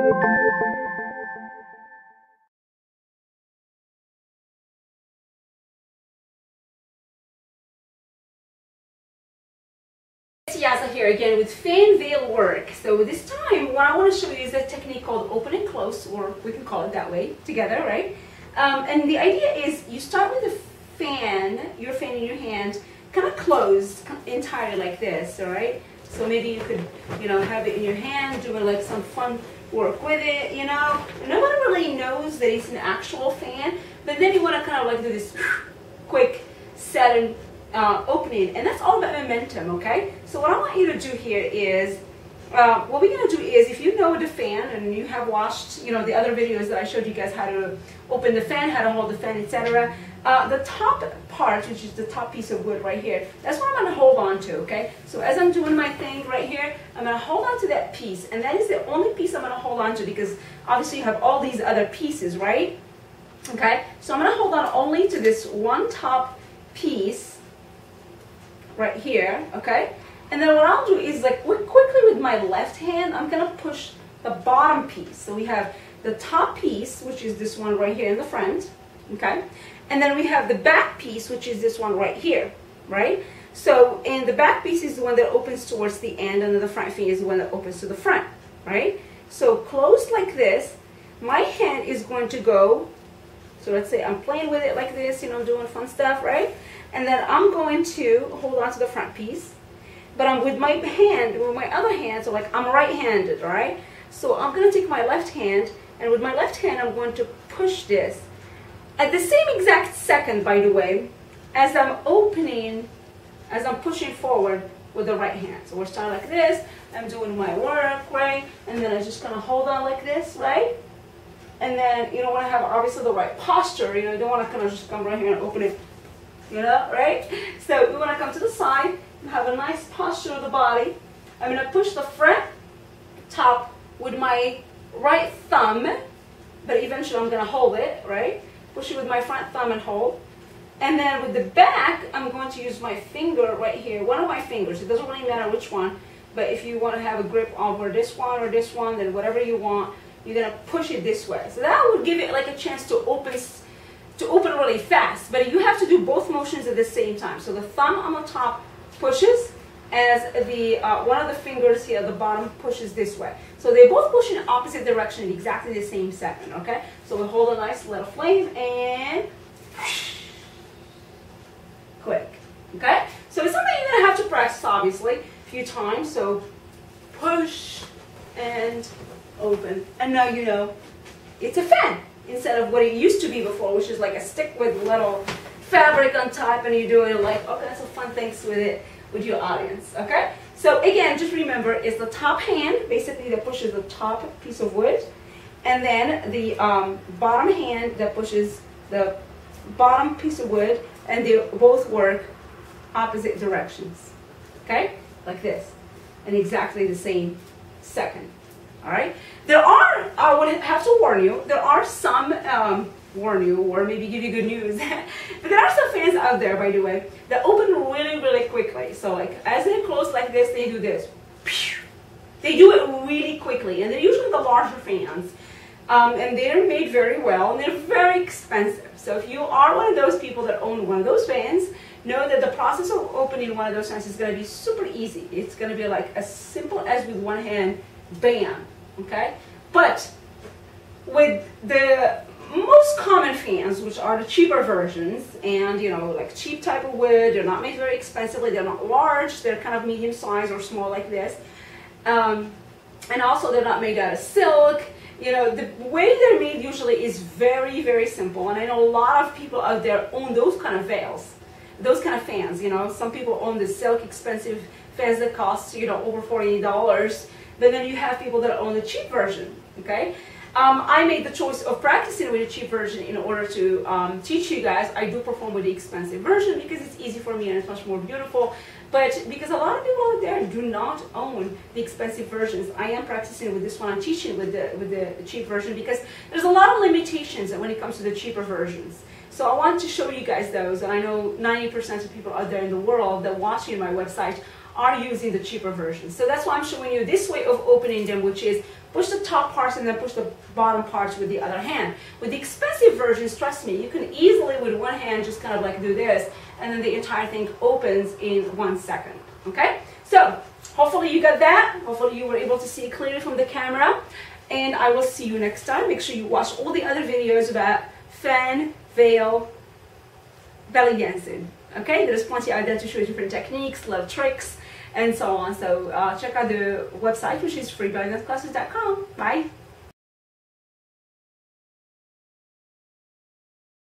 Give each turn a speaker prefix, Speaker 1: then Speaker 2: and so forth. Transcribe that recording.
Speaker 1: Yasa here again with fan veil work. So this time what I want to show you is a technique called open and close, or we can call it that way together, right? And the idea is you start with the fan, your fan in your hand, kind of closed entirely like this, all right? So maybe you could, have it in your hand, doing like some fun work with it, Nobody really knows that it's an actual fan, but then you want to kind of like do this quick set and opening, and that's all about momentum, okay? So what I want you to do here is, what we're going to do is, if you know the fan and you have watched, the other videos that I showed you guys how to open the fan, how to hold the fan, etc. The top part, which is the top piece of wood right here, that's what I'm going to hold on to, okay? So as I'm doing my thing right here, I'm going to hold on to that piece, and that is the only piece I'm going to hold on to, because obviously you have all these other pieces, right? Okay, so I'm going to hold on only to this one top piece right here, okay? And then what I'll do is, like, quickly with my left hand, I'm going to push the bottom piece. So we have the top piece, which is this one right here in the front, okay? And then we have the back piece, which is this one right here, right? So, and the back piece is the one that opens towards the end, and then the front piece is the one that opens to the front, right? So closed like this, my hand is going to go, so let's say I'm playing with it like this, doing fun stuff, right? And then I'm going to hold on to the front piece, but I'm with my hand, with my other hand, so like I'm right-handed, right? So I'm going to take my left hand, and with my left hand I'm going to push this. At the same exact second, by the way, as I'm opening, as I'm pushing forward with the right hand. So we're starting like this, I'm doing my work, right? And then I'm just going to hold on like this, right? And then, want to have obviously the right posture, you don't want to kind of just come right here and open it, right? So we want to come to the side and have a nice posture of the body. I'm going to push the front top with my right thumb, but eventually I'm going to hold it, right? Push it with my front thumb and hold. And then with the back, I'm going to use my finger right here, one of my fingers. It doesn't really matter which one, but if you want to have a grip over this one or this one, then whatever you want, you're going to push it this way. So that would give it like a chance to open really fast, but you have to do both motions at the same time. So the thumb on the top pushes, as the one of the fingers here at the bottom pushes this way. So they both push in opposite direction in exactly the same second, okay? So we hold a nice little flame and quick, okay? So it's something you're gonna have to practice, obviously, a few times. So push and open, and now it's a fan instead of what it used to be before, which is like a stick with little fabric on top, and you're doing like all kinds of fun things with it with your audience, okay? So again, just remember, it's the top hand basically that pushes the top piece of wood, and then the bottom hand that pushes the bottom piece of wood, and they both work opposite directions, okay? Like this, in exactly the same second. All right. There are, I would have to warn you, there are some, warn you, or maybe give you good news, but there are some fans out there, by the way, that open really, really quickly. So like, as they close like this, they do this. They do it really quickly, and they're usually the larger fans. And they're made very well, and they're very expensive. So if you are one of those people that own one of those fans, know that the process of opening one of those fans is going to be super easy. It's going to be like as simple as with one hand, bam. Okay, but with the most common fans, which are the cheaper versions, and like cheap type of wood, they're not made very expensively, they're not large, they're kind of medium size or small like this, and also they're not made out of silk. The way they're made usually is very, very simple, and I know a lot of people out there own those kind of veils, those kind of fans. Some people own the silk expensive fans that cost over $40. But then you have people that own the cheap version, okay? I made the choice of practicing with the cheap version in order to teach you guys. I do perform with the expensive version because it's easy for me and it's much more beautiful. But because a lot of people out there do not own the expensive versions, I am practicing with this one. I'm teaching with the cheap version because there's a lot of limitations when it comes to the cheaper versions. So I want to show you guys those, and I know 90% of people out there in the world that watching my website are using the cheaper versions. So that's why I'm showing you this way of opening them, which is push the top parts and then push the bottom parts with the other hand. With the expensive versions, trust me, you can easily with one hand just kind of like do this, and then the entire thing opens in 1 second, okay? So hopefully you got that. Hopefully you were able to see it clearly from the camera, and I will see you next time. Make sure you watch all the other videos about fan, veil, belly dancing, okay? There's plenty out there to show you different techniques, little tricks, and so on. So check out the website, which is freebellydanceclasses.com. Bye.